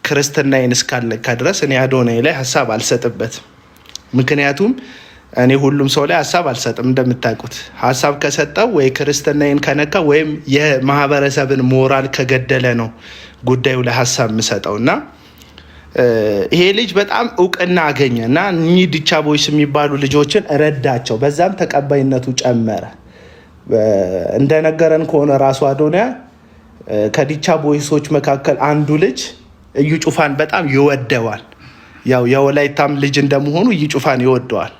ክርስትናዬን እስካለካ ድረስ እኔ አዶናይ ላይ ሀሳብ አልሰጥበትም። ምክንያቱም እኔ ሁሉም ሰው ላይ ሀሳብ አልሰጥም። እንደምታውቁት ሀሳብ ከሰጠው ወይ ክርስትናዬን ከነካ ወይም የማህበረሰብን ሞራል ከገደለ ነው ጉዳዩ ላይ ሀሳብ የምሰጠው እና ይሄ ልጅ በጣም እውቅና አገኘ እና እኚህ ዲቻ ቦይስ የሚባሉ ልጆችን ረዳቸው። በዛም ተቀባይነቱ ጨመረ። እንደነገረን ከሆነ ራሱ አዶናይ ከዲቻ ቦይሶች መካከል አንዱ ልጅ እዩ ጩፋን በጣም ይወደዋል። ያው የወላይታም ልጅ እንደመሆኑ እዩ ጩፋን ይወደዋል።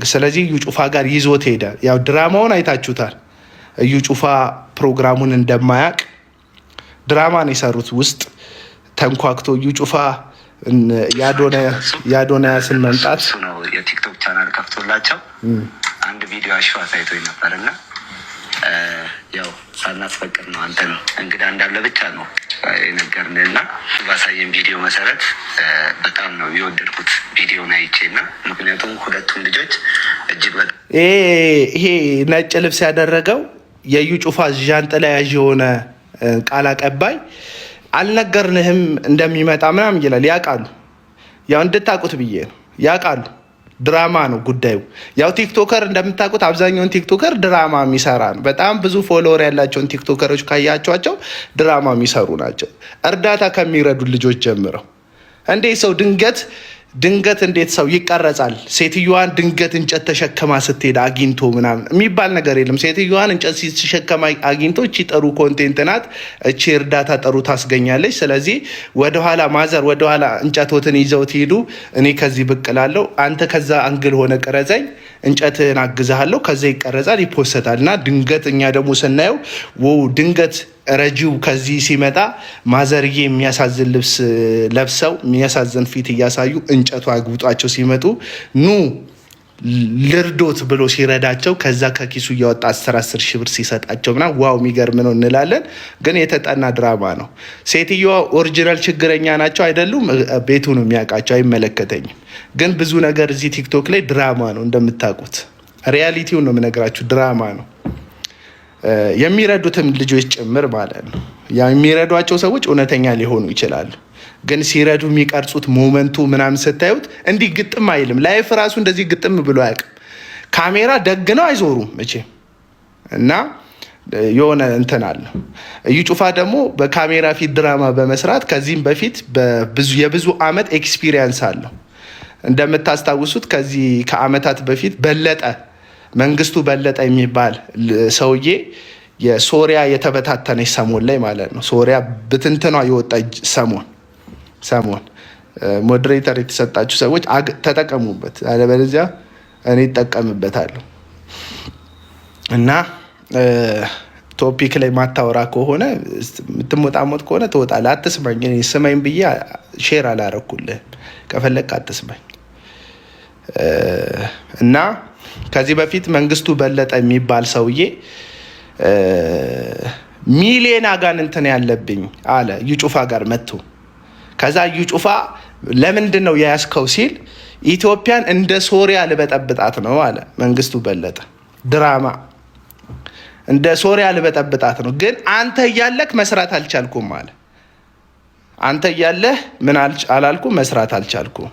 ስለዚህ እዩ ጩፋ ጋር ይዞት ሄደ። ያው ድራማውን አይታችሁታል። እዩ ጩፋ ፕሮግራሙን እንደማያውቅ ድራማን የሰሩት ውስጥ ተንኳክቶ እዩ ጩፋ የአዶናያስን መምጣት ነው የቲክቶክ ቻናል ከፍቶላቸው አንድ ቪዲዮ አሸዋ ሳይቶኝ ነበርና ያው ሳናስፈቅድ ነው አንተን እንግዳ እንዳለ ብቻ ነው የነገርን እና ባሳየን ቪዲዮ መሰረት በጣም ነው የወደድኩት ቪዲዮን አይቼና ምክንያቱም ሁለቱም ልጆች እጅግ በጣም ይሄ ነጭ ልብስ ያደረገው የዩ ጩፋ ዣንጥላ ያዥ የሆነ ቃል አቀባይ አልነገርንህም እንደሚመጣ ምናምን ይላል። ያውቃሉ። ያው እንድታውቁት ብዬ ነው። ያውቃሉ። ድራማ ነው ጉዳዩ። ያው ቲክቶከር እንደምታውቁት አብዛኛውን ቲክቶከር ድራማ የሚሰራ ነው። በጣም ብዙ ፎሎወር ያላቸውን ቲክቶከሮች ካያቸዋቸው ድራማ የሚሰሩ ናቸው። እርዳታ ከሚረዱ ልጆች ጀምረው እንዴ ሰው ድንገት እንዴት ሰው ይቀረጻል? ሴትዮዋን ድንገት እንጨት ተሸከማ ስትሄድ አግኝቶ ምናምን የሚባል ነገር የለም። ሴትዮዋን እንጨት ሲሸከማ አግኝቶ እቺ ጥሩ ኮንቴንት ናት፣ እቺ እርዳታ ጥሩ ታስገኛለች። ስለዚህ ወደኋላ ማዘር ወደኋላ እንጨቶትን ይዘው ትሄዱ፣ እኔ ከዚህ ብቅ እላለሁ፣ አንተ ከዛ አንግል ሆነ ቅረጸኝ፣ እንጨትን አግዛለሁ፣ ከዛ ይቀረጻል፣ ይፖሰታል። እና ድንገት እኛ ደግሞ ስናየው ድንገት ረጂው ከዚህ ሲመጣ ማዘርዬ የሚያሳዝን ልብስ ለብሰው የሚያሳዝን ፊት እያሳዩ እንጨቱ አግብጧቸው ሲመጡ ኑ ልርዶት ብሎ ሲረዳቸው ከዛ ከኪሱ እያወጣ 10 ሺህ ብር ሲሰጣቸው ምናምን ዋው የሚገርም ነው እንላለን። ግን የተጠና ድራማ ነው። ሴትዮዋ ኦሪጂናል ችግረኛ ናቸው አይደሉም፣ ቤቱ ነው የሚያውቃቸው፣ አይመለከተኝም። ግን ብዙ ነገር እዚህ ቲክቶክ ላይ ድራማ ነው እንደምታውቁት። ሪያሊቲውን ነው የምነግራችሁ፣ ድራማ ነው። የሚረዱትም ልጆች ጭምር ማለት ነው። ያው የሚረዷቸው ሰዎች እውነተኛ ሊሆኑ ይችላሉ። ግን ሲረዱ የሚቀርጹት ሞመንቱ ምናምን ስታዩት እንዲህ ግጥም አይልም። ላይፍ ራሱ እንደዚህ ግጥም ብሎ አያውቅም። ካሜራ ደግ ነው አይዞሩም መቼም እና የሆነ እንትን አለ። እዩ ጩፋ ደግሞ በካሜራ ፊት ድራማ በመስራት ከዚህም በፊት የብዙ አመት ኤክስፒሪየንስ አለው። እንደምታስታውሱት ከዚህ ከአመታት በፊት መንግስቱ በለጠ የሚባል ሰውዬ የሶሪያ የተበታተነች ሰሞን ላይ ማለት ነው። ሶሪያ ብትንትኗ የወጣ ሰሞን ሞዴሬተር የተሰጣችሁ ሰዎች ተጠቀሙበት፣ አለበለዚያ እኔ እጠቀምበታለሁ። እና ቶፒክ ላይ ማታወራ ከሆነ የምትሞጣሞጥ ከሆነ ትወጣለህ። አትስማኝ። ስማኝ ብዬ ሼር አላረኩልህም። ከፈለግ አትስማኝ። እና ከዚህ በፊት መንግስቱ በለጠ የሚባል ሰውዬ ሚሊዮን አጋንንትን ያለብኝ አለ እዩ ጩፋ ጋር መጥቶ። ከዛ እዩ ጩፋ ለምንድን ነው የያዝከው ሲል ኢትዮጵያን እንደ ሶሪያ ልበጠብጣት ነው አለ መንግስቱ በለጠ። ድራማ እንደ ሶሪያ ልበጠብጣት ነው፣ ግን አንተ እያለክ መስራት አልቻልኩም አለ። አንተ እያለህ ምን አላልኩም? መስራት አልቻልኩም።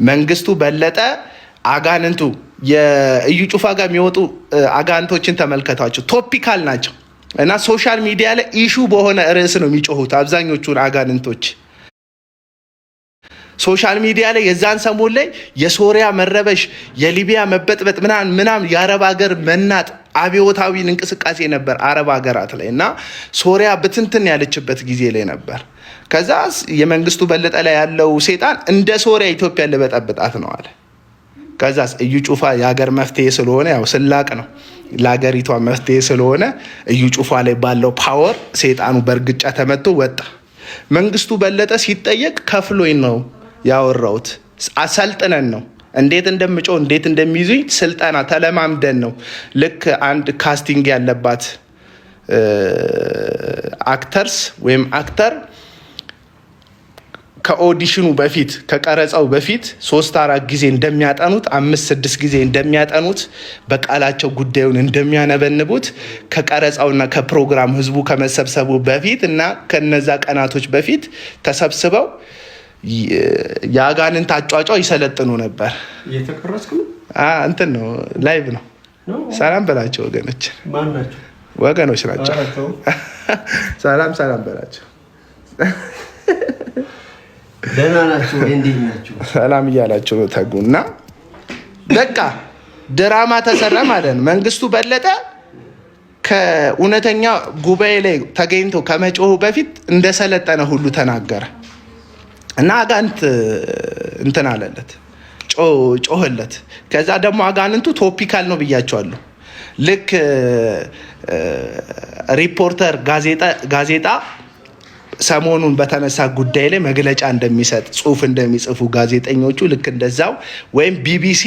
መንግስቱ በለጠ አጋንንቱ የእዩ ጩፋ ጋር የሚወጡ አጋንንቶችን ተመልከቷቸው። ቶፒካል ናቸው እና ሶሻል ሚዲያ ላይ ኢሹ በሆነ ርዕስ ነው የሚጮሁት አብዛኞቹን አጋንንቶች። ሶሻል ሚዲያ ላይ የዛን ሰሞን ላይ የሶሪያ መረበሽ፣ የሊቢያ መበጥበጥ ምናምን የአረብ ሀገር መናጥ አብዮታዊ እንቅስቃሴ ነበር አረብ ሀገራት ላይ እና ሶሪያ ብትንትን ያለችበት ጊዜ ላይ ነበር። ከዛ የመንግስቱ በለጠ ላይ ያለው ሴጣን እንደ ሶሪያ ኢትዮጵያ ልበጠብጣት ነው አለ። ከዛ እዩ ጩፋ የሀገር መፍትሄ ስለሆነ ያው ስላቅ ነው ለሀገሪቷ መፍትሄ ስለሆነ እዩ ጩፋ ላይ ባለው ፓወር ሴጣኑ በእርግጫ ተመቶ ወጣ። መንግስቱ በለጠ ሲጠየቅ ከፍሎኝ ነው ያወራሁት፣ አሰልጥነን ነው እንዴት እንደምጮህ እንዴት እንደሚይዙኝ ስልጠና ተለማምደን ነው። ልክ አንድ ካስቲንግ ያለባት አክተርስ ወይም አክተር ከኦዲሽኑ በፊት ከቀረጻው በፊት 3-4 ጊዜ እንደሚያጠኑት 5-6 ጊዜ እንደሚያጠኑት በቃላቸው ጉዳዩን እንደሚያነበንቡት ከቀረጻውና ከፕሮግራም ህዝቡ ከመሰብሰቡ በፊት እና ከነዛ ቀናቶች በፊት ተሰብስበው የአጋንንት አጫጫ ይሰለጥኑ ነበር። እየተቀረጽኩ እንትን ነው ላይቭ ነው። ሰላም በላቸው ወገኖች። ማን ናቸው? ወገኖች ናቸው። ሰላም በላቸው። ደህና ናቸው? እንዴት ናቸው? ሰላም እያላቸው ነው ተጉና በቃ ድራማ ተሰራ ማለት ነው። መንግስቱ በለጠ ከእውነተኛ ጉባኤ ላይ ተገኝቶ ከመጮሁ በፊት እንደሰለጠነ ሁሉ ተናገረ እና አጋንንት እንትን አለለት፣ ጮህለት። ከዛ ደግሞ አጋንንቱ ቶፒካል ነው ብያቸዋለሁ። ልክ ሪፖርተር ጋዜጣ ሰሞኑን በተነሳ ጉዳይ ላይ መግለጫ እንደሚሰጥ ጽሁፍ እንደሚጽፉ ጋዜጠኞቹ ልክ እንደዛው ወይም ቢቢሲ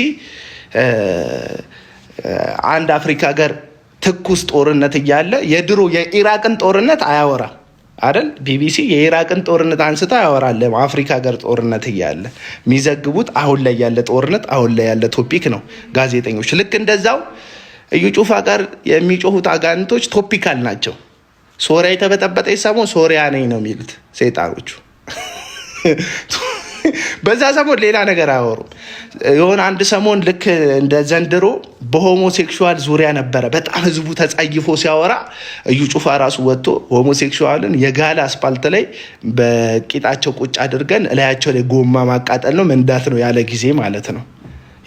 አንድ አፍሪካ ሀገር ትኩስ ጦርነት እያለ የድሮ የኢራቅን ጦርነት አያወራ አይደል? ቢቢሲ የኢራቅን ጦርነት አንስታ ያወራል። አፍሪካ ሀገር ጦርነት እያለ የሚዘግቡት አሁን ላይ ያለ ጦርነት አሁን ላይ ያለ ቶፒክ ነው ጋዜጠኞች። ልክ እንደዛው እዩ ጩፋ ጋር የሚጮሁት አጋንንቶች ቶፒካል ናቸው። ሶሪያ የተበጠበጠ ሰሞን ሶሪያ ነኝ ነው የሚሉት ሰይጣኖቹ። በዛ ሰሞን ሌላ ነገር አያወሩም። የሆነ አንድ ሰሞን ልክ እንደ ዘንድሮ በሆሞሴክሹዋል ዙሪያ ነበረ በጣም ህዝቡ ተጸይፎ ሲያወራ እዩ ጩፋ ራሱ ወጥቶ ሆሞሴክሹዋልን የጋለ አስፓልት ላይ በቂጣቸው ቁጭ አድርገን እላያቸው ላይ ጎማ ማቃጠል ነው መንዳት ነው ያለ ጊዜ ማለት ነው።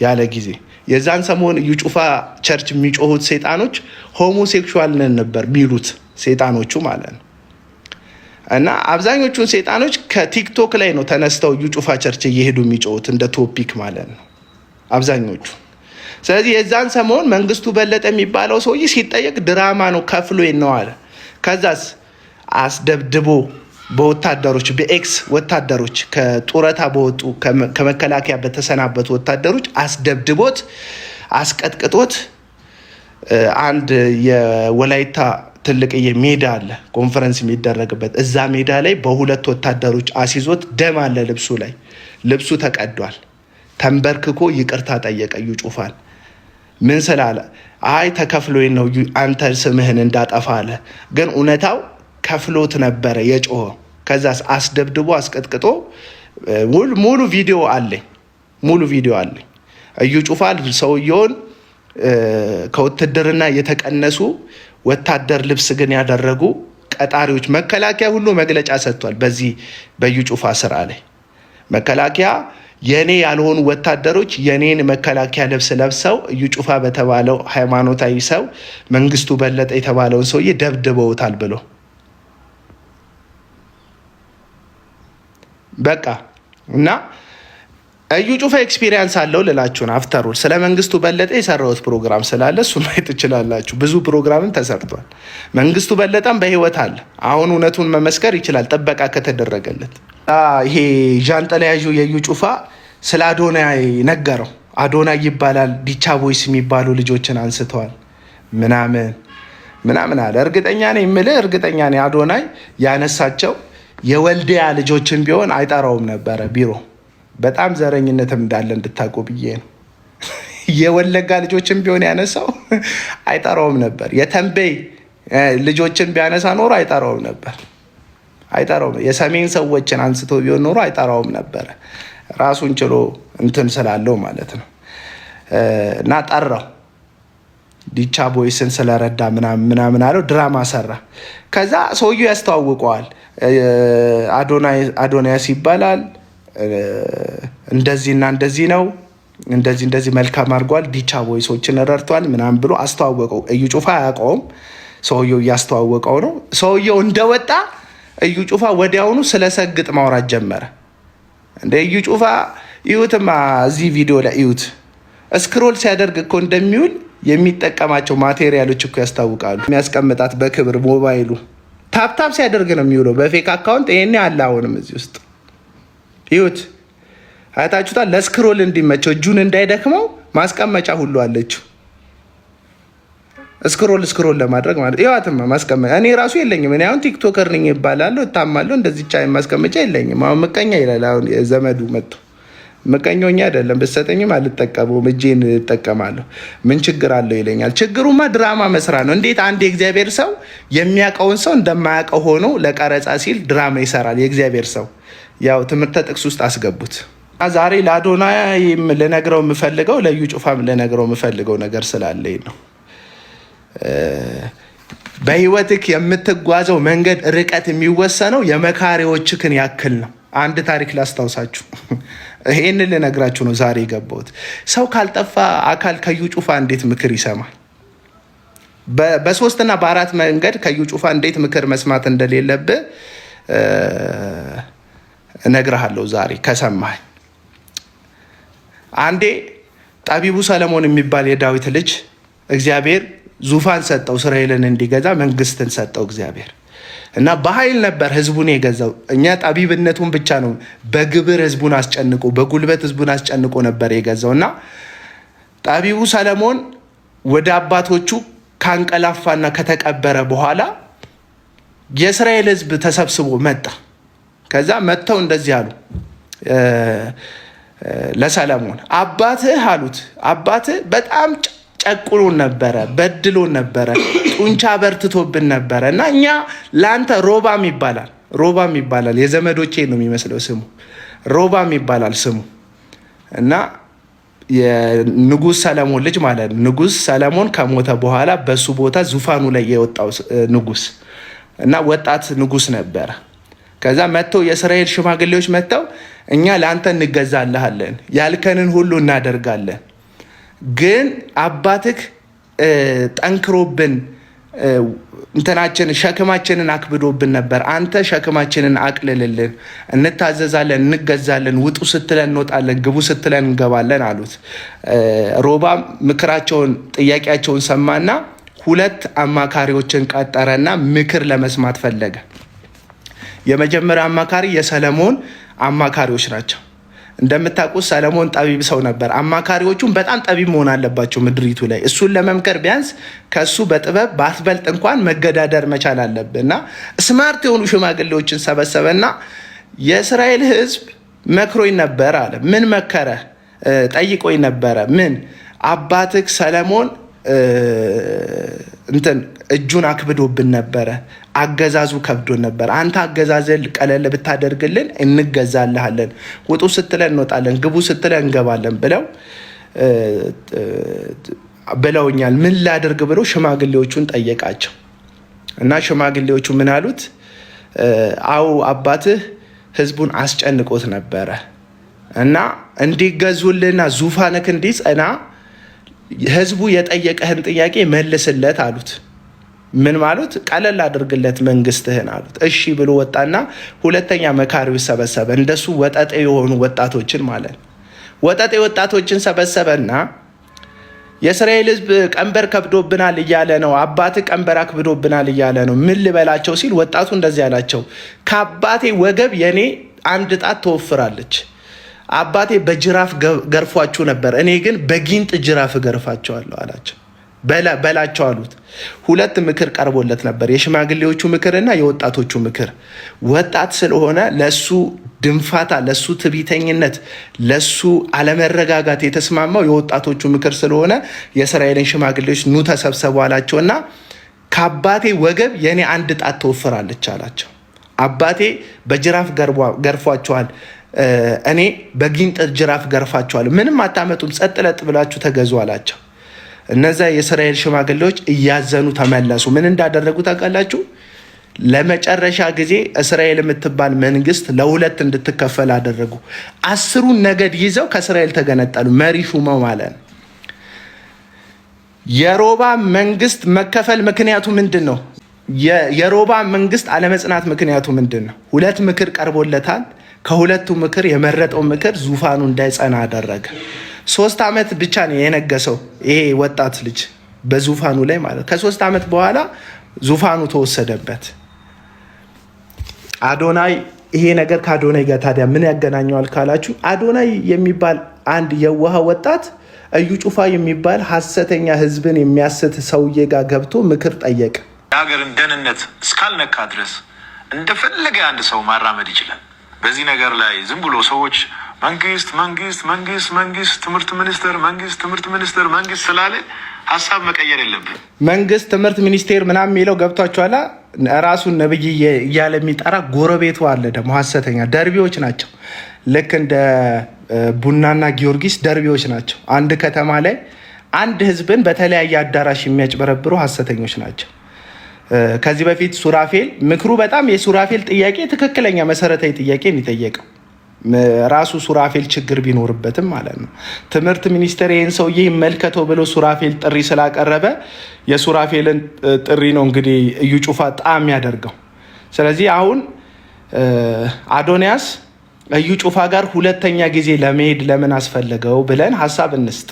ያለ ጊዜ የዛን ሰሞን እዩ ጩፋ ቸርች የሚጮሁት ሰይጣኖች ሆሞሴክሹዋል ነን ነበር የሚሉት ሰይጣኖቹ ማለት ነው። እና አብዛኞቹን ሰይጣኖች ከቲክቶክ ላይ ነው ተነስተው እዩ ጩፋ ቸርች እየሄዱ የሚጮሁት እንደ ቶፒክ ማለት ነው አብዛኞቹ። ስለዚህ የዛን ሰሞን መንግስቱ በለጠ የሚባለው ሰውዬ ሲጠየቅ ድራማ ነው ከፍሎ ነው አለ። ከዛስ አስደብድቦ በወታደሮች በኤክስ ወታደሮች ከጡረታ በወጡ ከመከላከያ በተሰናበቱ ወታደሮች አስደብድቦት አስቀጥቅጦት አንድ የወላይታ ትልቅዬ ሜዳ አለ ኮንፈረንስ የሚደረግበት እዛ ሜዳ ላይ በሁለት ወታደሮች አሲዞት ደም አለ ልብሱ ላይ ልብሱ ተቀዷል። ተንበርክኮ ይቅርታ ጠየቀ እዩ ጩፋን። ምን ስላለ አይ ተከፍሎኝ ነው አንተ ስምህን እንዳጠፋ አለ። ግን እውነታው ከፍሎት ነበረ የጮኸው። ከዛስ አስደብድቦ አስቀጥቅጦ ሙሉ ቪዲዮ አለኝ እዩ ጩፋ ሰውየውን ከውትድርና የተቀነሱ ወታደር ልብስ ግን ያደረጉ ቀጣሪዎች መከላከያ ሁሉ መግለጫ ሰጥቷል። በዚህ በዩ ጩፋ ስራ ላይ መከላከያ የኔ ያልሆኑ ወታደሮች የኔን መከላከያ ልብስ ለብሰው እዩ ጩፋ በተባለው ሃይማኖታዊ ሰው መንግስቱ በለጠ የተባለውን ሰውዬ ደብድበውታል ብሎ በቃ እና እዩ ጩፋ ኤክስፒሪየንስ አለው ልላችሁን አፍተሩል ስለ መንግስቱ በለጠ የሰራሁት ፕሮግራም ስላለ እሱ ማየት ትችላላችሁ። ብዙ ፕሮግራምም ተሰርቷል። መንግስቱ በለጠም በህይወት አለ። አሁን እውነቱን መመስከር ይችላል ጥበቃ ከተደረገለት። ይሄ ዣንጥላ ያዡ የእዩ ጩፋ ስለ አዶናይ ነገረው። አዶናይ ይባላል ዲቻ ቦይስ የሚባሉ ልጆችን አንስተዋል ምናምን አለ። እርግጠኛ ነኝ አዶናይ ያነሳቸው የወልዲያ ልጆችን ቢሆን አይጠራውም ነበረ ቢሮ። በጣም ዘረኝነትም እንዳለ እንድታውቁ ብዬ ነው። የወለጋ ልጆችን ቢሆን ያነሳው አይጠራውም ነበር። የተንበይ ልጆችን ቢያነሳ ኖሮ አይጠራውም ነበር። የሰሜን ሰዎችን አንስቶ ቢሆን ኖሮ አይጠራውም ነበረ። ራሱን ችሎ እንትን ስላለው ማለት ነው። እና ጠራው ዲቻ ቦይስን ስለረዳ ምናምን አለው። ድራማ ሰራ። ከዛ ሰውየው ያስተዋውቀዋል። አዶናያስ ይባላል እንደዚህና እንደዚህ ነው እንደዚህ መልካም አድርጓል ዲቻ ቦይሶችን ረድቷል ምናምን ብሎ አስተዋወቀው። እዩ ጩፋ አያውቀውም። ሰውየው እያስተዋወቀው ነው። ሰውየው እንደወጣ እዩ ጩፋ ወዲያውኑ ስለ ሰግጥ ማውራት ጀመረ። እንደ እዩ ጩፋ እዩትማ፣ እዚህ ቪዲዮ ላይ እዩት። ስክሮል ሲያደርግ እኮ እንደሚውል የሚጠቀማቸው ማቴሪያሎች እኮ ያስታውቃሉ። የሚያስቀምጣት በክብር ሞባይሉ ታፕታፕ ሲያደርግ ነው የሚውለው በፌክ አካውንት። ይሄኔ አለ አሁንም እዚህ ውስጥ ይሁት አይታችሁታል። ለስክሮል እንዲመቸው እጁን እንዳይደክመው ማስቀመጫ ሁሉ አለችው። ስክሮል ለማድረግ ማለት ይዋትማ ማስቀመጫ እኔ ራሱ የለኝም። እኔ አሁን ቲክቶከር ነኝ ይባላለሁ እታማለሁ። እንደዚህ ቻይ ማስቀመጫ የለኝም። አሁን ምቀኛ ይላል። አሁን ዘመዱ መጥቶ ምቀኛውኛ አይደለም ብትሰጠኝም አልጠቀመውም፣ እጄን እጠቀማለሁ። ምን ችግር አለው ይለኛል። ችግሩማ ድራማ መስራት ነው። እንዴት አንድ የእግዚአብሔር ሰው የሚያውቀውን ሰው እንደማያውቀው ሆኖ ለቀረጻ ሲል ድራማ ይሰራል? የእግዚአብሔር ሰው ያው ትምህርተ ጥቅስ ውስጥ አስገቡት። ዛሬ ለአዶናይም ልነግረው የምፈልገው ለዩ ጩፋም ልነግረው የምፈልገው ነገር ስላለኝ ነው። በህይወትክ የምትጓዘው መንገድ ርቀት የሚወሰነው የመካሪዎችክን ያክል ነው። አንድ ታሪክ ላስታውሳችሁ። ይሄን ልነግራችሁ ነው ዛሬ የገባሁት። ሰው ካልጠፋ አካል ከዩ ጩፋ እንዴት ምክር ይሰማል? በሶስትና በአራት መንገድ ከዩ ጩፋ እንዴት ምክር መስማት እንደሌለብህ እነግርሃለሁ ዛሬ ከሰማኝ። አንዴ ጠቢቡ ሰለሞን የሚባል የዳዊት ልጅ እግዚአብሔር ዙፋን ሰጠው፣ እስራኤልን እንዲገዛ መንግስትን ሰጠው እግዚአብሔር እና በኃይል ነበር ህዝቡን የገዛው። እኛ ጠቢብነቱን ብቻ ነው በግብር ህዝቡን አስጨንቆ በጉልበት ህዝቡን አስጨንቆ ነበር የገዛው። እና ጠቢቡ ሰለሞን ወደ አባቶቹ ካንቀላፋና ከተቀበረ በኋላ የእስራኤል ህዝብ ተሰብስቦ መጣ። ከዛ መጥተው እንደዚህ አሉ ለሰለሞን፣ አባትህ አሉት፣ አባትህ በጣም ጨቁኖን ነበረ፣ በድሎን ነበረ፣ ጡንቻ በርትቶብን ነበረ እና እኛ ለአንተ ሮባም ይባላል የዘመዶቼ ነው የሚመስለው ስሙ፣ ሮባም ይባላል ስሙ እና የንጉስ ሰለሞን ልጅ ማለት ነው። ንጉስ ሰለሞን ከሞተ በኋላ በሱ ቦታ ዙፋኑ ላይ የወጣው ንጉስ እና ወጣት ንጉስ ነበረ። ከዛ መጥተው የእስራኤል ሽማግሌዎች መጥተው እኛ ለአንተ እንገዛልሃለን፣ ያልከንን ሁሉ እናደርጋለን፣ ግን አባትክ ጠንክሮብን እንትናችን ሸክማችንን አክብዶብን ነበር። አንተ ሸክማችንን አቅልልልን፣ እንታዘዛለን፣ እንገዛለን፣ ውጡ ስትለን እንወጣለን፣ ግቡ ስትለን እንገባለን አሉት። ሮባም ምክራቸውን ጥያቄያቸውን ሰማና ሁለት አማካሪዎችን ቀጠረና ምክር ለመስማት ፈለገ። የመጀመሪያ አማካሪ የሰለሞን አማካሪዎች ናቸው። እንደምታውቁት ሰለሞን ጠቢብ ሰው ነበር። አማካሪዎቹም በጣም ጠቢብ መሆን አለባቸው ምድሪቱ ላይ። እሱን ለመምከር ቢያንስ ከሱ በጥበብ ባትበልጥ እንኳን መገዳደር መቻል አለብህ እና ስማርት የሆኑ ሽማግሌዎችን ሰበሰበና የእስራኤል ሕዝብ መክሮኝ ነበር አለ። ምን መከረ? ጠይቆኝ ነበረ። ምን? አባትህ ሰለሞን እጁን አክብዶብን ነበረ፣ አገዛዙ ከብዶን ነበር። አንተ አገዛዝን ቀለል ብታደርግልን እንገዛልሃለን፣ ውጡ ስትለን እንወጣለን፣ ግቡ ስትለን እንገባለን ብለውኛል። ምን ላድርግ ብሎ ሽማግሌዎቹን ጠየቃቸው እና ሽማግሌዎቹ ምን አሉት? አው አባትህ ህዝቡን አስጨንቆት ነበረ እና እንዲገዙልና ዙፋንክ እንዲጸና ህዝቡ የጠየቀህን ጥያቄ መልስለት አሉት። ምን ማለት? ቀለል አድርግለት መንግስትህን አሉት። እሺ ብሎ ወጣና ሁለተኛ መካሪዎች ሰበሰበ። እንደሱ ወጠጤ የሆኑ ወጣቶችን ማለት ወጠጤ ወጣቶችን ሰበሰበና የእስራኤል ህዝብ ቀንበር ከብዶብናል እያለ ነው፣ አባቴ ቀንበር አክብዶብናል እያለ ነው፣ ምን ልበላቸው ሲል ወጣቱ እንደዚህ አላቸው፣ ከአባቴ ወገብ የኔ አንድ ጣት ትወፍራለች። አባቴ በጅራፍ ገርፏችሁ ነበር፣ እኔ ግን በጊንጥ ጅራፍ ገርፋቸዋለሁ አላቸው። በላቸው አሉት። ሁለት ምክር ቀርቦለት ነበር፣ የሽማግሌዎቹ ምክርና የወጣቶቹ ምክር። ወጣት ስለሆነ ለሱ ድንፋታ፣ ለሱ ትዕቢተኝነት፣ ለሱ አለመረጋጋት የተስማማው የወጣቶቹ ምክር ስለሆነ የእስራኤልን ሽማግሌዎች ኑ ተሰብሰቡ አላቸውና ከአባቴ ወገብ የኔ አንድ ጣት ትወፍራለች አላቸው። አባቴ በጅራፍ ገርፏቸዋል፣ እኔ በጊንጥ ጅራፍ ገርፋቸዋል፣ ምንም አታመጡም፣ ጸጥ ለጥ ብላችሁ ተገዙ አላቸው። እነዛ የእስራኤል ሽማግሌዎች እያዘኑ ተመለሱ። ምን እንዳደረጉ ታውቃላችሁ? ለመጨረሻ ጊዜ እስራኤል የምትባል መንግስት ለሁለት እንድትከፈል አደረጉ። 10ሩን ነገድ ይዘው ከእስራኤል ተገነጠሉ። መሪ ሹመው ማለት ነው። የሮባም መንግስት መከፈል ምክንያቱ ምንድን ነው? የሮባም መንግስት አለመጽናት ምክንያቱ ምንድን ነው? ሁለት ምክር ቀርቦለታል። ከሁለቱ ምክር የመረጠው ምክር ዙፋኑ እንዳይጸና አደረገ። 3 ዓመት ብቻ ነው የነገሰው ይሄ ወጣት ልጅ በዙፋኑ ላይ ማለት። ከ3 ዓመት በኋላ ዙፋኑ ተወሰደበት። አዶናይ ይሄ ነገር ከአዶናይ ጋር ታዲያ ምን ያገናኘዋል ካላችሁ፣ አዶናይ የሚባል አንድ የዋህ ወጣት እዩ ጩፋ የሚባል ሐሰተኛ ህዝብን የሚያስት ሰውዬ ጋር ገብቶ ምክር ጠየቀ። የሀገርን ደህንነት እስካልነካ ድረስ እንደፈለገ አንድ ሰው ማራመድ ይችላል። በዚህ ነገር ላይ ዝም ብሎ ሰዎች መንግስት ትምህርት ሚኒስትር ስላለ ሀሳብ መቀየር የለብን። መንግስት ትምህርት ሚኒስቴር ምናምን የሚለው ገብቷቸዋላ። ራሱን ነብይ እያለ የሚጠራ ጎረቤቱ አለ ደግሞ ሐሰተኛ ደርቢዎች ናቸው። ልክ እንደ ቡናና ጊዮርጊስ ደርቢዎች ናቸው። አንድ ከተማ ላይ አንድ ህዝብን በተለያየ አዳራሽ የሚያጭበረብሩ ሐሰተኞች ናቸው። ከዚህ በፊት ሱራፌል ምክሩ በጣም የሱራፌል ጥያቄ ትክክለኛ መሰረታዊ ጥያቄ የሚጠየቀው ራሱ ሱራፌል ችግር ቢኖርበትም ማለት ነው። ትምህርት ሚኒስቴር ይህን ሰውዬ ይመልከተው ብሎ ሱራፌል ጥሪ ስላቀረበ የሱራፌልን ጥሪ ነው እንግዲህ እዩ ጩፋ ጣም ያደርገው። ስለዚህ አሁን አዶንያስ እዩ ጩፋ ጋር ሁለተኛ ጊዜ ለመሄድ ለምን አስፈለገው ብለን ሀሳብ እንስጥ።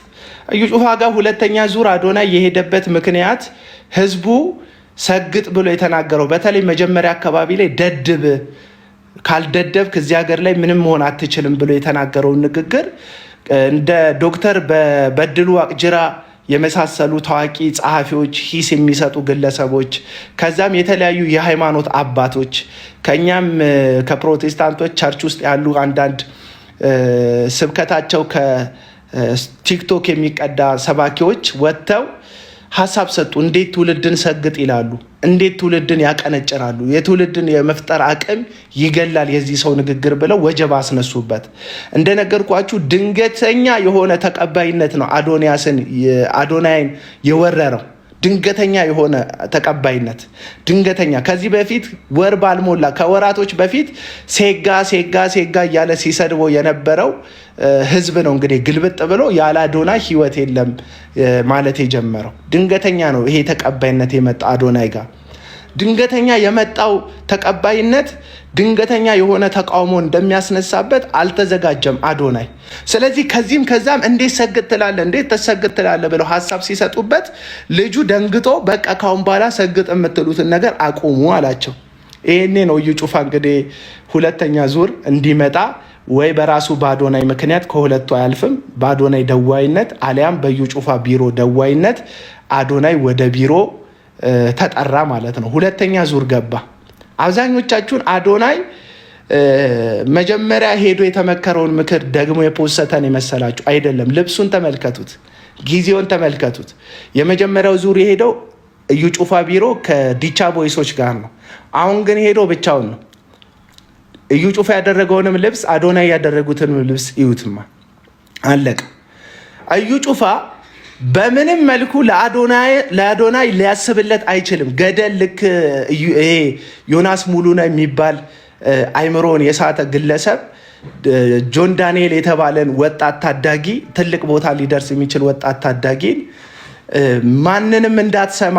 እዩ ጩፋ ጋር ሁለተኛ ዙር አዶናይ የሄደበት ምክንያት ህዝቡ ሰግጥ ብሎ የተናገረው በተለይ መጀመሪያ አካባቢ ላይ ደድብ ካልደደብክ እዚህ ሀገር ላይ ምንም መሆን አትችልም ብሎ የተናገረውን ንግግር እንደ ዶክተር በድሉ አቅጅራ የመሳሰሉ ታዋቂ ጸሐፊዎች፣ ሂስ የሚሰጡ ግለሰቦች፣ ከዛም የተለያዩ የሃይማኖት አባቶች ከኛም ከፕሮቴስታንቶች ቸርች ውስጥ ያሉ አንዳንድ ስብከታቸው ከቲክቶክ የሚቀዳ ሰባኪዎች ወጥተው ሀሳብ ሰጡ። እንዴት ትውልድን ሰግጥ ይላሉ? እንዴት ትውልድን ያቀነጭራሉ? የትውልድን የመፍጠር አቅም ይገላል የዚህ ሰው ንግግር ብለው ወጀብ አስነሱበት። እንደነገርኳችሁ ድንገተኛ የሆነ ተቀባይነት ነው አዶናይን የወረረው። ድንገተኛ የሆነ ተቀባይነት ድንገተኛ። ከዚህ በፊት ወር ባልሞላ ከወራቶች በፊት ሴጋ እያለ ሲሰድበው የነበረው ህዝብ ነው እንግዲህ ግልብጥ ብሎ ያለ አዶናይ ህይወት የለም ማለት የጀመረው። ድንገተኛ ነው ይሄ ተቀባይነት የመጣ አዶናይ ጋር። ድንገተኛ የመጣው ተቀባይነት ድንገተኛ የሆነ ተቃውሞ እንደሚያስነሳበት አልተዘጋጀም አዶናይ። ስለዚህ ከዚህም ከዛም እንዴት ሰግጥ ትላለህ፣ እንዴት ተሰግጥ ትላለህ ብለው ሀሳብ ሲሰጡበት ልጁ ደንግጦ በቃ ካሁን በኋላ ሰግጥ የምትሉትን ነገር አቁሙ አላቸው። ይሄኔ ነው እዩ ጩፋ እንግዲህ ሁለተኛ ዙር እንዲመጣ ወይ በራሱ በአዶናይ ምክንያት ከሁለቱ አያልፍም፣ በአዶናይ ደዋይነት አሊያም በእዩ ጩፋ ቢሮ ደዋይነት አዶናይ ወደ ቢሮ ተጠራ ማለት ነው። ሁለተኛ ዙር ገባ። አብዛኞቻችሁን አዶናይ መጀመሪያ ሄዶ የተመከረውን ምክር ደግሞ የፖሰተን የመሰላችሁ አይደለም። ልብሱን ተመልከቱት፣ ጊዜውን ተመልከቱት። የመጀመሪያው ዙር የሄደው እዩ ጩፋ ቢሮ ከዲቻ ቦይሶች ጋር ነው። አሁን ግን ሄዶ ብቻውን ነው። እዩ ጩፋ ያደረገውንም ልብስ አዶናይ ያደረጉትንም ልብስ እዩትማ፣ አለቀ። እዩ ጩፋ በምንም መልኩ ለአዶናይ ሊያስብለት አይችልም። ገደል ልክ ይሄ ዮናስ ሙሉነህ የሚባል አይምሮን የሳተ ግለሰብ ጆን ዳንኤል የተባለን ወጣት ታዳጊ ትልቅ ቦታ ሊደርስ የሚችል ወጣት ታዳጊን ማንንም እንዳትሰማ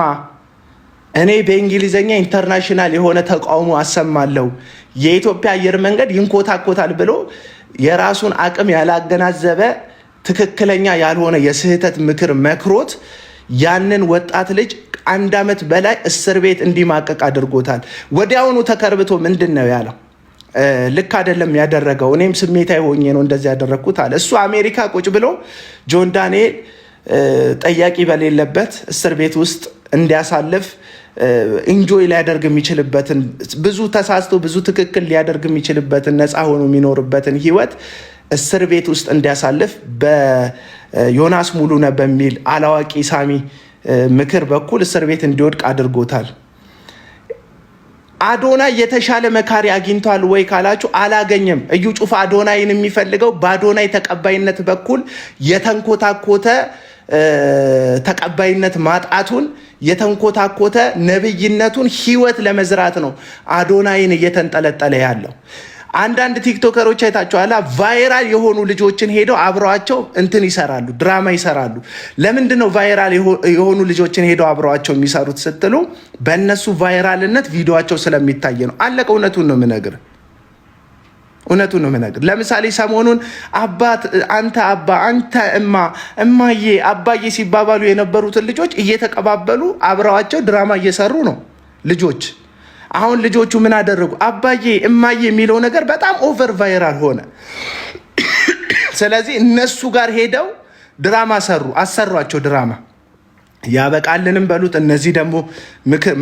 እኔ በእንግሊዘኛ ኢንተርናሽናል የሆነ ተቃውሞ አሰማለሁ፣ የኢትዮጵያ አየር መንገድ ይንኮታኮታል ብሎ የራሱን አቅም ያላገናዘበ ትክክለኛ ያልሆነ የስህተት ምክር መክሮት ያንን ወጣት ልጅ 1 ዓመት በላይ እስር ቤት እንዲማቀቅ አድርጎታል። ወዲያውኑ ተከርብቶ ምንድን ነው ያለው? ልክ አይደለም ያደረገው፣ እኔም ስሜታዊ ሆኜ ነው እንደዚህ ያደረግኩት አለ። እሱ አሜሪካ ቁጭ ብሎ ጆን ዳንኤል ጠያቂ በሌለበት እስር ቤት ውስጥ እንዲያሳልፍ ኢንጆይ ሊያደርግ የሚችልበትን ብዙ ተሳስቶ ብዙ ትክክል ሊያደርግ የሚችልበትን ነፃ ሆኖ የሚኖርበትን ህይወት እስር ቤት ውስጥ እንዲያሳልፍ በዮናስ ሙሉነህ በሚል አላዋቂ ሳሚ ምክር በኩል እስር ቤት እንዲወድቅ አድርጎታል። አዶናይ የተሻለ መካሪ አግኝቷል ወይ ካላችሁ አላገኘም። እዩ ጩፋ አዶናይን የሚፈልገው በአዶናይ ተቀባይነት በኩል የተንኮታኮተ ተቀባይነት ማጣቱን የተንኮታኮተ ነብይነቱን ህይወት ለመዝራት ነው አዶናይን እየተንጠለጠለ ያለው። አንዳንድ ቲክቶከሮች አይታችኋላ፣ ቫይራል የሆኑ ልጆችን ሄደው አብረዋቸው እንትን ይሰራሉ፣ ድራማ ይሰራሉ። ለምንድን ነው ቫይራል የሆኑ ልጆችን ሄደው አብረዋቸው የሚሰሩት ስትሉ በእነሱ ቫይራልነት ቪዲዮቸው ስለሚታይ ነው። አለቀ። እውነቱን ነው የምነግርህ። ለምሳሌ ሰሞኑን አባት አንተ አባ አንተ እማዬ አባዬ ሲባባሉ የነበሩትን ልጆች እየተቀባበሉ አብረዋቸው ድራማ እየሰሩ ነው ልጆች። አሁን ልጆቹ ምን አደረጉ? አባዬ እማዬ የሚለው ነገር በጣም ኦቨር ቫይራል ሆነ። ስለዚህ እነሱ ጋር ሄደው ድራማ አሰሯቸው ድራማ ያበቃልንም በሉት። እነዚህ ደግሞ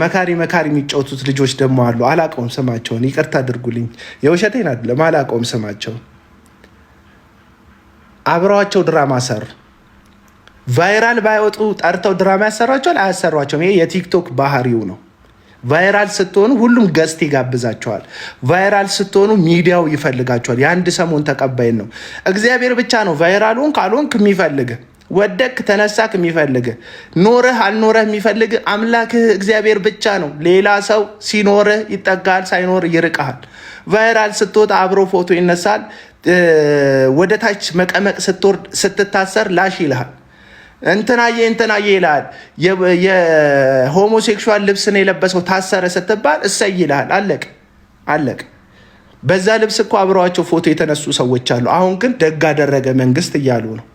መካሪ የሚጫወቱት ልጆች ደግሞ አሉ። አላቀውም ስማቸውን፣ ይቅርታ አድርጉልኝ፣ የውሸቴን አይደለም፣ አላቀውም ስማቸውን። አብረዋቸው ድራማ ሰሩ። ቫይራል ባይወጡ ጠርተው ድራማ ያሰሯቸዋል? አያሰሯቸውም። ይሄ የቲክቶክ ባህሪው ነው። ቫይራል ስትሆኑ ሁሉም ገስት ይጋብዛቸዋል። ቫይራል ስትሆኑ ሚዲያው ይፈልጋቸዋል። የአንድ ሰሞን ተቀባይን ነው። እግዚአብሔር ብቻ ነው ቫይራሉን ካልሆንክ የሚፈልግ፣ ወደክ ተነሳክ የሚፈልግ፣ ኖረህ አልኖረህ የሚፈልግ አምላክህ እግዚአብሔር ብቻ ነው። ሌላ ሰው ሲኖርህ ይጠጋል፣ ሳይኖር ይርቀሃል። ቫይራል ስትወጣ አብሮ ፎቶ ይነሳል። ወደ ታች መቀመቅ ስትወርድ ስትታሰር ላሽ ይልሃል። እንትናዬ ይልሃል። የሆሞሴክሹዋል ልብስን የለበሰው ታሰረ ስትባል እሰይ ይልሃል። አለቅ። በዛ ልብስ እኮ አብረዋቸው ፎቶ የተነሱ ሰዎች አሉ። አሁን ግን ደግ አደረገ መንግስት እያሉ ነው።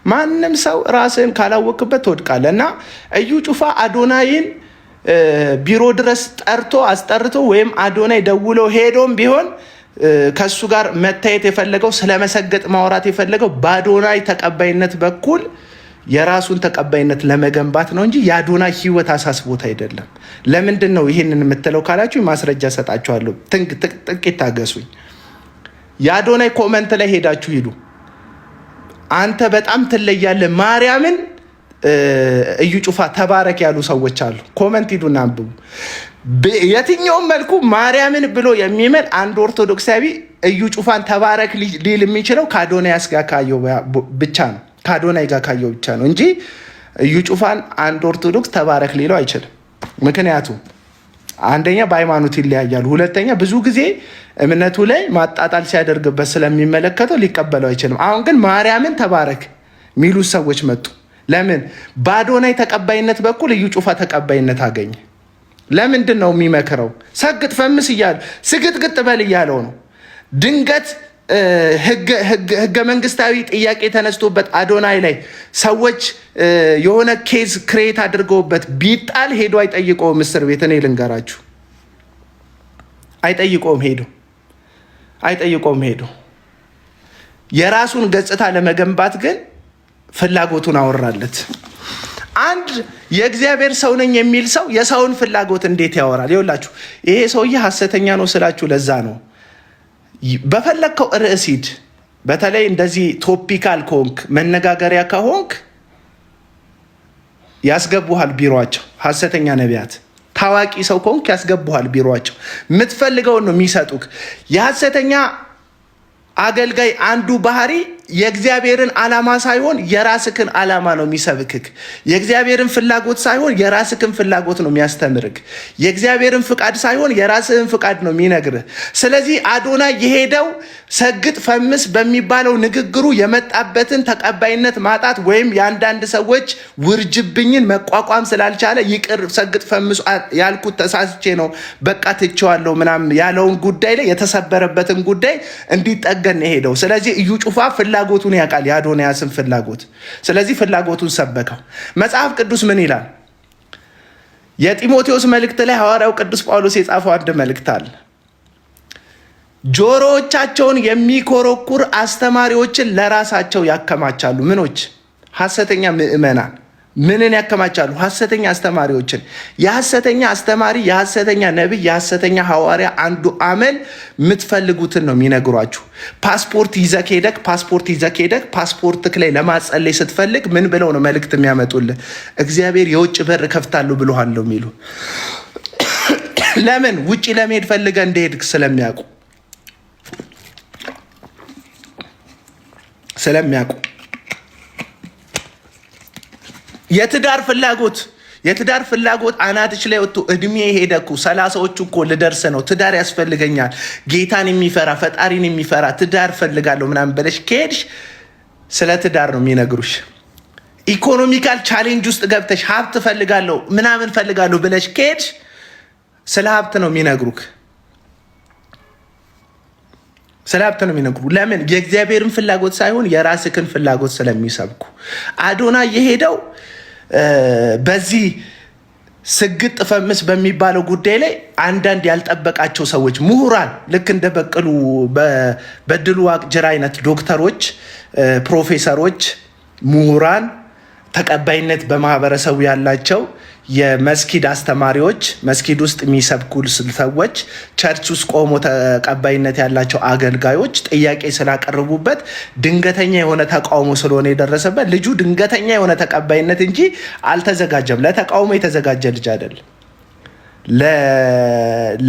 ማንም ሰው ራስህን ካላወቅበት ትወድቃለህ። እና እዩ ጩፋ አዶናይን ቢሮ ድረስ አስጠርቶ ወይም አዶናይ ደውሎ ሄዶም ቢሆን ከሱ ጋር መታየት የፈለገው ስለመሰገጥ ማውራት የፈለገው በአዶናይ ተቀባይነት በኩል የራሱን ተቀባይነት ለመገንባት ነው እንጂ የአዶናይ ህይወት አሳስቦት አይደለም። ለምንድን ነው ይህንን የምትለው ካላችሁ ማስረጃ ሰጣችኋለሁ። ጥቂት ታገሱኝ። የአዶናይ ኮመንት ላይ ሄዳችሁ ሂዱ። አንተ በጣም ትለያለህ ማርያምን እዩ ጩፋ ተባረክ ያሉ ሰዎች አሉ። ኮመንት ሂዱና አንብቡ። የትኛውም መልኩ ማርያምን ብሎ የሚመን አንድ ኦርቶዶክሳዊ እዩ ጩፋን ተባረክ ሊል የሚችለው ከአዶናይ ጋር ካየው ብቻ ነው። ከአዶናይ ጋር ካየው ብቻ ነው እንጂ እዩ ጩፋን አንድ ኦርቶዶክስ ተባረክ ሊለው አይችልም። ምክንያቱም አንደኛ በሃይማኖት ይለያያሉ፣ ሁለተኛ ብዙ ጊዜ እምነቱ ላይ ማጣጣል ሲያደርግበት ስለሚመለከተው ሊቀበለው አይችልም። አሁን ግን ማርያምን ተባረክ ሚሉት ሰዎች መጡ። ለምን? በአዶናይ ተቀባይነት በኩል እዩ ጩፋ ተቀባይነት አገኘ። ለምንድን ነው የሚመክረው? ሰግጥ ፈምስ እያለ ስግጥግጥ በል እያለው ነው። ድንገት ህገ መንግስታዊ ጥያቄ ተነስቶበት አዶናይ ላይ ሰዎች የሆነ ኬዝ ክሬት አድርገውበት ቢጣል ሄዶ አይጠይቀውም እስር ቤት። እኔ ልንገራችሁ፣ አይጠይቀውም ሄዶ የራሱን ገጽታ ለመገንባት ግን ፍላጎቱን አወራለት። አንድ የእግዚአብሔር ሰው ነኝ የሚል ሰው የሰውን ፍላጎት እንዴት ያወራል? ይኸውላችሁ ይሄ ሰውዬ ሐሰተኛ ነው ስላችሁ ለዛ ነው። በፈለግከው ርዕስ ሂድ። በተለይ እንደዚህ ቶፒካል ከሆንክ መነጋገሪያ ከሆንክ ያስገቡሃል ቢሮቸው። ሐሰተኛ ነቢያት ታዋቂ ሰው ከሆንክ ያስገቡሃል ቢሮቸው። የምትፈልገውን ነው የሚሰጡክ። የሐሰተኛ አገልጋይ አንዱ ባህሪ የእግዚአብሔርን ዓላማ ሳይሆን የራስክን ዓላማ ነው የሚሰብክክ። የእግዚአብሔርን ፍላጎት ሳይሆን የራስክን ፍላጎት ነው የሚያስተምርክ። የእግዚአብሔርን ፍቃድ ሳይሆን የራስህን ፍቃድ ነው የሚነግርህ። ስለዚህ አዶናይ የሄደው ሰግጥ ፈምስ በሚባለው ንግግሩ የመጣበትን ተቀባይነት ማጣት ወይም የአንዳንድ ሰዎች ውርጅብኝን መቋቋም ስላልቻለ ይቅር ሰግጥ ፈምስ ያልኩት ተሳስቼ ነው በቃ ትቼዋለሁ ምናምን ያለውን ጉዳይ ላይ የተሰበረበትን ጉዳይ እንዲጠገን የሄደው። ስለዚህ እዩ ጩፋ ፍላጎቱን ያውቃል፣ የአዶንያስን ፍላጎት። ስለዚህ ፍላጎቱን ሰበከው። መጽሐፍ ቅዱስ ምን ይላል? የጢሞቴዎስ መልእክት ላይ ሐዋርያው ቅዱስ ጳውሎስ የጻፈው አንድ መልእክት አለ። ጆሮዎቻቸውን የሚኮረኩር አስተማሪዎችን ለራሳቸው ያከማቻሉ። ምኖች? ሐሰተኛ ምዕመናን ምንን ያከማቻሉ? ሐሰተኛ አስተማሪዎችን። የሐሰተኛ አስተማሪ፣ የሐሰተኛ ነቢይ፣ የሐሰተኛ ሐዋርያ አንዱ አመል የምትፈልጉትን ነው የሚነግሯችሁ። ፓስፖርት ይዘህ ሄደክ ፓስፖርትክ ላይ ለማጸለይ ስትፈልግ ምን ብለው ነው መልእክት የሚያመጡልህ? እግዚአብሔር የውጭ በር ከፍታለሁ ብሎሃል ነው የሚሉ። ለምን? ውጭ ለመሄድ ፈልገህ እንደሄድክ ስለሚያውቁ የትዳር ፍላጎት አናትች ላይ ወጥቶ እድሜ ሄደኩ 30ዎቹ እኮ ልደርስ ነው፣ ትዳር ያስፈልገኛል፣ ጌታን የሚፈራ ፈጣሪን የሚፈራ ትዳር ፈልጋለሁ ምናምን ብለሽ ከሄድሽ ስለ ትዳር ነው የሚነግሩሽ። ኢኮኖሚካል ቻሌንጅ ውስጥ ገብተሽ ሀብት ፈልጋለሁ ምናምን ፈልጋለሁ ብለሽ ከሄድሽ ስለ ሀብት ነው የሚነግሩክ። ለምን? የእግዚአብሔርን ፍላጎት ሳይሆን የራስክን ፍላጎት ስለሚሰብኩ። አዶናይ የሄደው በዚህ ስግጥ ፈምስ በሚባለው ጉዳይ ላይ አንዳንድ ያልጠበቃቸው ሰዎች ምሁራን፣ ልክ እንደ በድሉ ዋቅጅራ አይነት ዶክተሮች ፕሮፌሰሮች፣ ምሁራን፣ ተቀባይነት በማህበረሰቡ ያላቸው የመስጊድ አስተማሪዎች፣ መስጊድ ውስጥ የሚሰብኩ ሰዎች፣ ቸርች ውስጥ ቆሞ ተቀባይነት ያላቸው አገልጋዮች ጥያቄ ስላቀረቡበት ድንገተኛ የሆነ ተቃውሞ ስለሆነ የደረሰበት ልጁ ድንገተኛ የሆነ ተቀባይነት እንጂ አልተዘጋጀም። ለተቃውሞ የተዘጋጀ ልጅ አይደለም።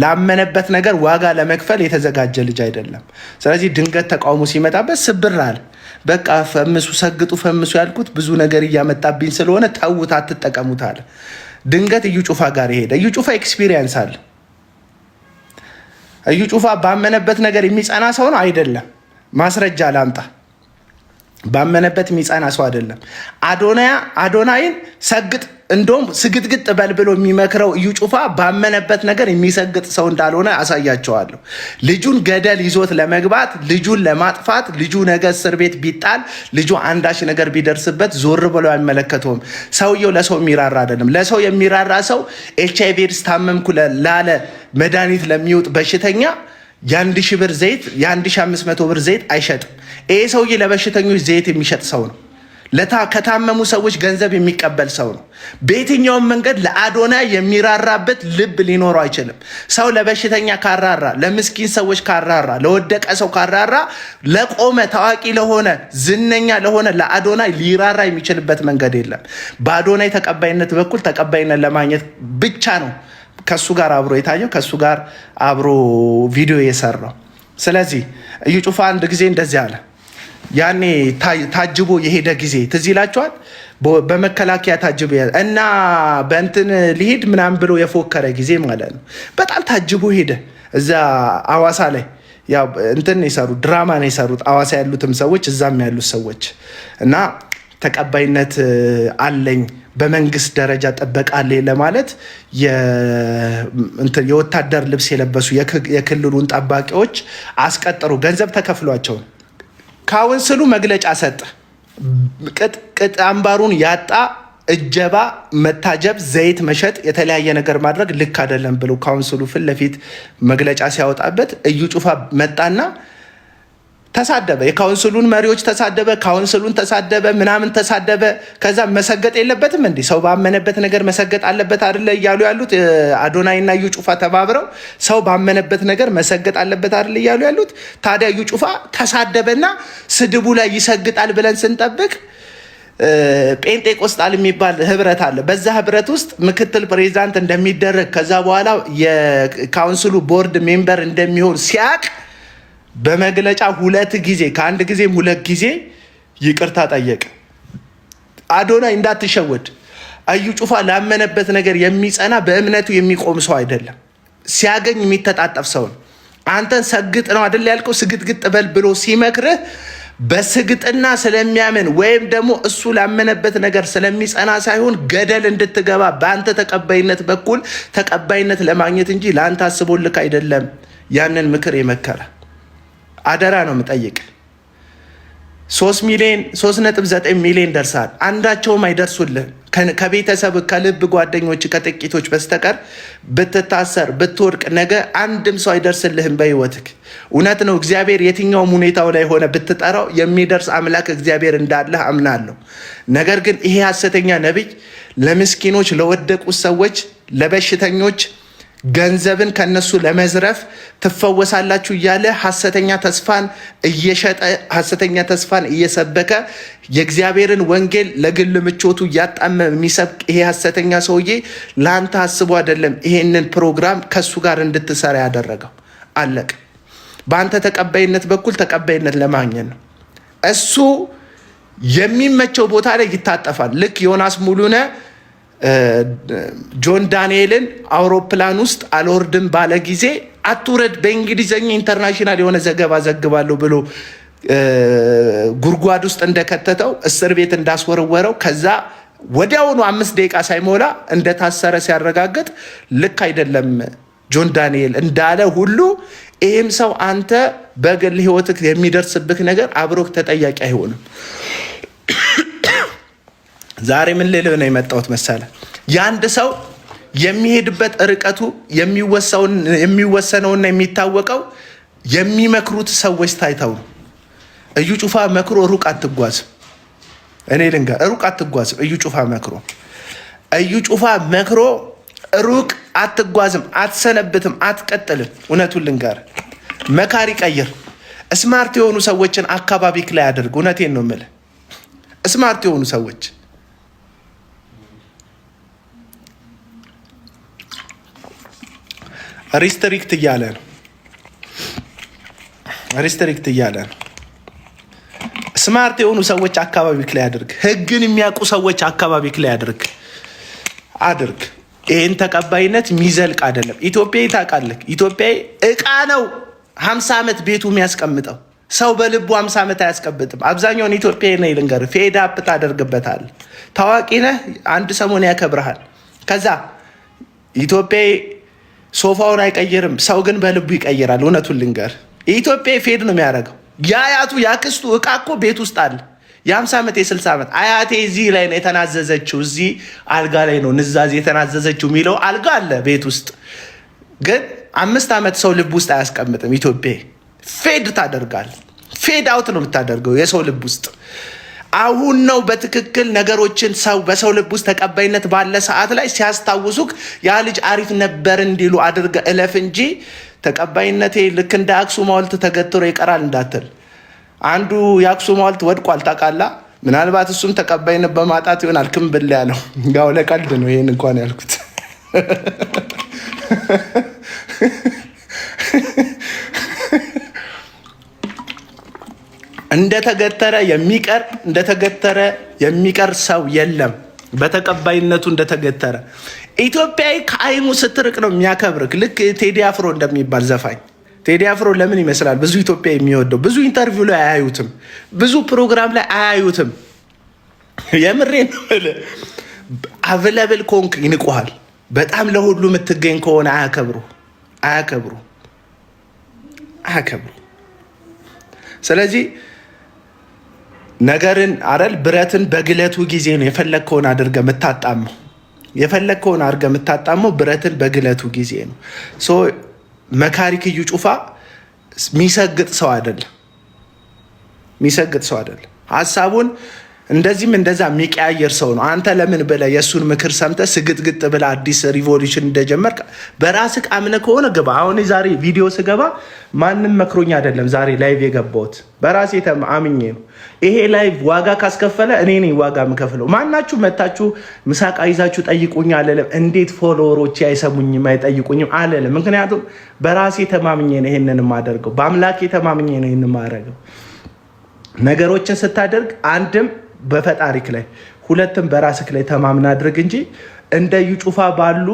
ላመነበት ነገር ዋጋ ለመክፈል የተዘጋጀ ልጅ አይደለም። ስለዚህ ድንገት ተቃውሞ ሲመጣበት ስብር አለ። በቃ ፈምሱ፣ ሰግጡ፣ ፈምሱ ያልኩት ብዙ ነገር እያመጣብኝ ስለሆነ ተውት፣ አትጠቀሙት አለ። ድንገት እዩ ጩፋ ጋር ሄደ። እዩ ጩፋ ኤክስፒሪየንስ አለ። እዩ ጩፋ ባመነበት ነገር የሚጸና ሰው ነው አይደለም። ማስረጃ ላምጣ። ባመነበት የሚጸና ሰው አይደለም። አዶናይን ሰግጥ እንደውም ስግጥግጥ በል ብሎ የሚመክረው እዩ ጩፋ ባመነበት ነገር የሚሰግጥ ሰው እንዳልሆነ አሳያቸዋለሁ። ልጁን ገደል ይዞት ለመግባት፣ ልጁን ለማጥፋት፣ ልጁ ነገ እስር ቤት ቢጣል፣ ልጁ አንዳች ነገር ቢደርስበት ዞር ብሎ አይመለከተውም። ሰውየው ለሰው የሚራራ አይደለም። ለሰው የሚራራ ሰው HIV ኤድስ ታመምኩ ላለ መድኃኒት ለሚውጥ በሽተኛ የ1000 ብር ዘይት የ1500 ብር ዘይት አይሸጥም። ይሄ ሰውዬ ለበሽተኞች ዘይት የሚሸጥ ሰው ነው። ከታመሙ ሰዎች ገንዘብ የሚቀበል ሰው ነው። በየትኛውም መንገድ ለአዶናይ የሚራራበት ልብ ሊኖረው አይችልም። ሰው ለበሽተኛ ካራራ፣ ለምስኪን ሰዎች ካራራ፣ ለወደቀ ሰው ካራራ፣ ለቆመ ታዋቂ ለሆነ ዝነኛ ለሆነ ለአዶናይ ሊራራ የሚችልበት መንገድ የለም። በአዶናይ ተቀባይነት በኩል ተቀባይነት ለማግኘት ብቻ ነው ከሱ ጋር አብሮ የታየው፣ ከሱ ጋር አብሮ ቪዲዮ የሰራው። ስለዚህ እዩ ጩፋ አንድ ጊዜ እንደዚህ አለ። ያኔ ታጅቦ የሄደ ጊዜ ትዝ ይላችኋል። በመከላከያ ታጅቦ እና በእንትን ሊሄድ ምናምን ብሎ የፎከረ ጊዜ ማለት ነው። በጣም ታጅቦ ሄደ። እዛ አዋሳ ላይ ያው እንትን የሰሩት ድራማ ነው የሰሩት አዋሳ ያሉትም ሰዎች እዛም ያሉት ሰዎች እና ተቀባይነት አለኝ በመንግስት ደረጃ ጥበቃ አለኝ ለማለት የወታደር ልብስ የለበሱ የክልሉን ጠባቂዎች አስቀጥሩ። ገንዘብ ተከፍሏቸው ካውንስሉ መግለጫ ሰጠ። ቅጥ አምባሩን ያጣ እጀባ፣ መታጀብ፣ ዘይት መሸጥ፣ የተለያየ ነገር ማድረግ ልክ አይደለም ብሎ ካውንስሉ ፊት ለፊት መግለጫ ሲያወጣበት እዩ ጩፋ መጣና ተሳደበ። የካውንስሉን መሪዎች ተሳደበ፣ ካውንስሉን ተሳደበ፣ ምናምን ተሳደበ። ከዛ መሰገጥ የለበትም እንዴ? ሰው ባመነበት ነገር መሰገጥ አለበት አይደለ እያሉ ያሉት አዶናይና እዩ ጩፋ ተባብረው ሰው ባመነበት ነገር መሰገጥ አለበት አይደለ እያሉ ያሉት። ታዲያ እዩ ጩፋ ተሳደበና ስድቡ ላይ ይሰግጣል ብለን ስንጠብቅ ጴንጤቆስጣል የሚባል ህብረት አለ። በዛ ህብረት ውስጥ ምክትል ፕሬዚዳንት እንደሚደረግ ከዛ በኋላ የካውንስሉ ቦርድ ሜምበር እንደሚሆን ሲያቅ በመግለጫ ሁለት ጊዜ ከአንድ ጊዜም ሁለት ጊዜ ይቅርታ ጠየቀ። አዶናይ እንዳትሸወድ፣ እዩ ጩፋ ላመነበት ነገር የሚጸና በእምነቱ የሚቆም ሰው አይደለም። ሲያገኝ የሚተጣጠፍ ሰው ነው። አንተን ሰግጥ ነው አይደል ያልከው፣ ስግጥግጥ በል ብሎ ሲመክርህ በስግጥና ስለሚያምን ወይም ደግሞ እሱ ላመነበት ነገር ስለሚጸና ሳይሆን ገደል እንድትገባ በአንተ ተቀባይነት በኩል ተቀባይነት ለማግኘት እንጂ ለአንተ አስቦልክ አይደለም ያንን ምክር የመከረ። አደራ ነው የምጠይቅ። 3.9 ሚሊዮን ደርሳል። አንዳቸውም አይደርሱልህ ከቤተሰብ ከልብ ጓደኞች ከጥቂቶች በስተቀር ብትታሰር ብትወድቅ ነገ አንድም ሰው አይደርስልህም በህይወትክ። እውነት ነው እግዚአብሔር የትኛውም ሁኔታው ላይ ሆነ ብትጠራው የሚደርስ አምላክ እግዚአብሔር እንዳለህ አምናለሁ። ነገር ግን ይሄ ሐሰተኛ ነቢይ ለምስኪኖች፣ ለወደቁት ሰዎች፣ ለበሽተኞች ገንዘብን ከነሱ ለመዝረፍ ትፈወሳላችሁ እያለ ሐሰተኛ ተስፋን እየሸጠ ሐሰተኛ ተስፋን እየሰበከ የእግዚአብሔርን ወንጌል ለግል ምቾቱ እያጣመ የሚሰብክ ይሄ ሐሰተኛ ሰውዬ ለአንተ አስቦ አይደለም ይሄንን ፕሮግራም ከሱ ጋር እንድትሰራ ያደረገው። አለቅ። በአንተ ተቀባይነት በኩል ተቀባይነት ለማግኘት ነው። እሱ የሚመቸው ቦታ ላይ ይታጠፋል። ልክ ዮናስ ሙሉነ ጆን ዳንኤልን አውሮፕላን ውስጥ አልወርድም ባለ ጊዜ አትውረድ በእንግሊዝኛ ኢንተርናሽናል የሆነ ዘገባ ዘግባለሁ ብሎ ጉድጓድ ውስጥ እንደከተተው እስር ቤት እንዳስወረወረው ከዛ ወዲያውኑ 5 ደቂቃ ሳይሞላ እንደታሰረ ሲያረጋግጥ ልክ አይደለም ጆን ዳንኤል እንዳለ ሁሉ ይህም ሰው አንተ በግል ህይወትህ የሚደርስብህ ነገር አብሮክ ተጠያቂ አይሆንም። ዛሬ ምን ልልህ ነው የመጣሁት መሰለ? የአንድ ሰው የሚሄድበት ርቀቱ የሚወሰነውና የሚታወቀው የሚመክሩት ሰዎች ታይተው ነው። እዩ ጩፋ መክሮ ሩቅ አትጓዝም። እኔ ልንገር፣ ሩቅ አትጓዝም። እዩ ጩፋ መክሮ ሩቅ አትጓዝም፣ አትሰነብትም፣ አትቀጥልም። እውነቱን ልንገር፣ መካሪ ቀይር። ስማርት የሆኑ ሰዎችን አካባቢክ ላይ አድርግ። እውነቴን ነው የምልህ፣ ስማርት የሆኑ ሰዎች ሪስትሪክት እያለ ነው። ስማርት የሆኑ ሰዎች አካባቢክ ላይ አድርግ። ህግን የሚያውቁ ሰዎች አካባቢክ ላይ አድርግ። ይህን ተቀባይነት የሚዘልቅ አይደለም። ኢትዮጵያ ታውቃለህ፣ ኢትዮጵያ እቃ ነው 50 ዓመት ቤቱ የሚያስቀምጠው ሰው በልቡ 50 ዓመት አያስቀምጥም። አብዛኛውን ኢትዮጵያ ነው ይልንገር፣ ፌድ አፕ ታደርግበታል። ታዋቂ ነህ፣ አንድ ሰሞን ያከብረሃል። ከዛ ኢትዮጵያ ሶፋውን አይቀይርም፣ ሰው ግን በልቡ ይቀይራል። እውነቱን ልንገር፣ ኢትዮጵያ ፌድ ነው የሚያደርገው። የአያቱ ያክስቱ እቃ እኮ ቤት ውስጥ አለ። የ50 ዓመት የ60 ዓመት አያቴ እዚህ ላይ ነው የተናዘዘችው፣ እዚህ አልጋ ላይ ነው ንዛዜ የተናዘዘችው የሚለው አልጋ አለ ቤት ውስጥ። ግን 5 ዓመት ሰው ልብ ውስጥ አያስቀምጥም። ኢትዮጵያ ፌድ ታደርጋል። ፌድ አውት ነው የምታደርገው የሰው ልብ ውስጥ። አሁን ነው በትክክል ነገሮችን ሰው በሰው ልብ ውስጥ ተቀባይነት ባለ ሰዓት ላይ ሲያስታውሱክ ያ ልጅ አሪፍ ነበር እንዲሉ አድርገ እለፍ እንጂ ተቀባይነቴ ልክ እንደ አክሱም ሐውልት ተገትሮ ይቀራል እንዳትል። አንዱ የአክሱም ሐውልት ወድቋል ታውቃለህ። ምናልባት እሱም ተቀባይነት በማጣት ይሆናል ክምብል ያለው። ያው ለቀልድ ነው ይሄን እንኳን ያልኩት። እንደተገተረ የሚቀር ሰው የለም። በተቀባይነቱ እንደተገተረ ኢትዮጵያዊ ከአይኑ ስትርቅ ነው የሚያከብርክ። ልክ ቴዲ አፍሮ እንደሚባል ዘፋኝ። ቴዲ አፍሮ ለምን ይመስላል ብዙ ኢትዮጵያ የሚወደው? ብዙ ኢንተርቪው ላይ አያዩትም፣ ብዙ ፕሮግራም ላይ አያዩትም። የምሬን አቬለብል ኮንክ ይንቁሃል። በጣም ለሁሉ የምትገኝ ከሆነ አያከብሩ። ስለዚህ ነገርን አረል ብረትን በግለቱ ጊዜ ነው የፈለግከውን አድርገህ የምታጣመው ብረትን በግለቱ ጊዜ ነው። መካሪክ እዩ ጩፋ የሚሰግጥ ሰው አይደለም። ሀሳቡን እንደዚህም እንደዛ የሚቀያየር ሰው ነው። አንተ ለምን ብለህ የእሱን ምክር ሰምተህ ስግጥግጥ ብለህ አዲስ ሪቮሉሽን እንደጀመርክ በራስህ አምነህ ከሆነ ግባ። አሁን ዛሬ ቪዲዮ ስገባ ማንም መክሮኝ አይደለም ዛሬ ላይቭ የገባሁት፣ በራሴ አምኜ ነው። ይሄ ላይቭ ዋጋ ካስከፈለ እኔ ነኝ ዋጋ የምከፍለው። ማናችሁ መታችሁ ምሳቃ ይዛችሁ ጠይቁኝ አለለም። እንዴት ፎሎወሮቼ አይሰሙኝም አይጠይቁኝም አለለም። ምክንያቱም በራሴ ተማምኜ ነው ይሄንን የማደርገው፣ በአምላኬ ተማምኜ ነው ይሄንን የማደርገው። ነገሮችን ስታደርግ አንድም በፈጣሪክ ላይ ሁለትም በራስክ ላይ ተማምና አድርግ እንጂ እንደ እዩ ጩፋ ባሉ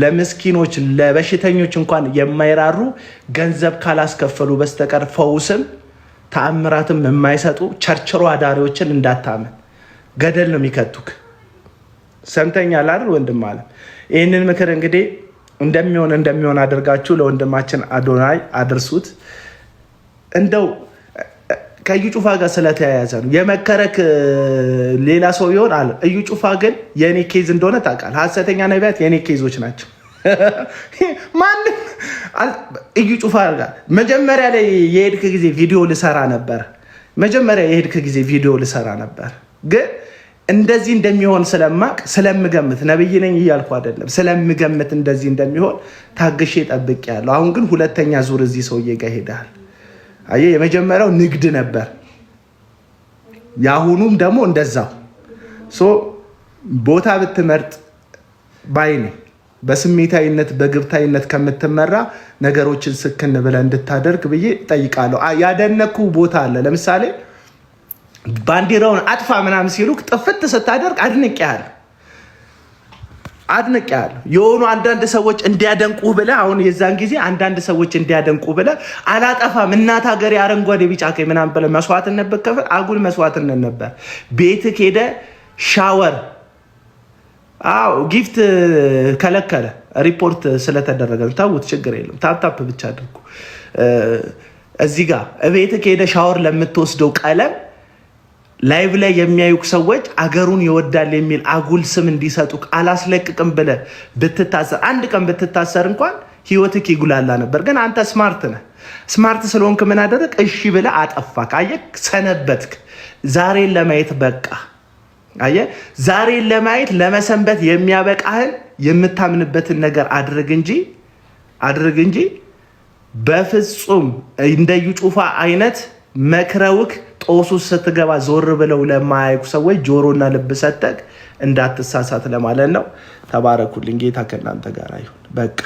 ለምስኪኖች ለበሽተኞች እንኳን የማይራሩ ገንዘብ ካላስከፈሉ በስተቀር ፈውስም ተአምራትም የማይሰጡ ቸርችሮ አዳሪዎችን እንዳታመን፣ ገደል ነው የሚከቱክ። ሰምተኛል አይደል ወንድም አለ። ይህንን ምክር እንግዲህ እንደሚሆን አድርጋችሁ ለወንድማችን አዶናይ አድርሱት። እንደው ከእዩ ጩፋ ጋር ስለተያያዘ ነው የመከረክ ሌላ ሰው ይሆን አለ። እዩ ጩፋ ግን የኔ ኬዝ እንደሆነ ታውቃለህ። ሐሰተኛ ነቢያት የኔ ኬዞች ናቸው። ማንም እዩ ጩፋ ጋር መጀመሪያ ላይ የሄድክ ጊዜ ቪዲዮ ልሰራ ነበር። ግን እንደዚህ እንደሚሆን ስለምገምት ነብይ ነኝ እያልኩ አይደለም፣ ስለምገምት እንደዚህ እንደሚሆን ታግሼ ጠብቄያለሁ። አሁን ግን ሁለተኛ ዙር እዚህ ሰውዬ ጋር ሄደሃል። አየ የመጀመሪያው ንግድ ነበር፣ ያሁኑም ደግሞ እንደዛው። ቦታ ብትመርጥ ባይኔ በስሜታዊነት በግብታዊነት ከምትመራ ነገሮችን ስክን ብለህ እንድታደርግ ብዬ ጠይቃለሁ። ያደነኩ ቦታ አለ። ለምሳሌ ባንዲራውን አጥፋ ምናምን ሲሉክ ጥፍት ስታደርግ አድንቄያለሁ። የሆኑ አንዳንድ ሰዎች እንዲያደንቁ ብለህ አሁን የዛን ጊዜ አንዳንድ ሰዎች እንዲያደንቁ ብለህ አላጠፋም እናት ሀገር አረንጓዴ ቢጫ ቀይ ምናምን ብለህ መስዋዕትነት በከፈል አጉል መስዋዕትነት ነበር። ቤትህ ሄደህ ሻወር ጊፍት ከለከለ ሪፖርት ስለተደረገ ታውት ችግር የለም። ታፕታፕ ብቻ አድርጉ። እዚህ ጋር ቤትህ ሄደህ ሻወር ለምትወስደው ቀለም ላይቭ ላይ የሚያዩክ ሰዎች አገሩን ይወዳል የሚል አጉል ስም እንዲሰጡክ አላስለቅቅም ብለህ ብትታሰር አንድ ቀን ብትታሰር እንኳን ህይወትክ ይጉላላ ነበር። ግን አንተ ስማርት ነህ። ስማርት ስለሆንክ ምን አደረግ? እሺ ብለህ አጠፋክ። አየህ፣ ሰነበትክ። ዛሬን ለማየት በቃ። አየህ፣ ዛሬን ለማየት ለመሰንበት የሚያበቃህን የምታምንበትን ነገር አድርግ እንጂ በፍጹም እንደ እዩ ጩፋ አይነት መክረውክ ጦሱ ስትገባ ዞር ብለው ለማያውቁ ሰዎች ጆሮና ልብ ሰጠክ እንዳትሳሳት ለማለት ነው። ተባረኩልኝ። ጌታ ከእናንተ ጋር ይሁን። በቃ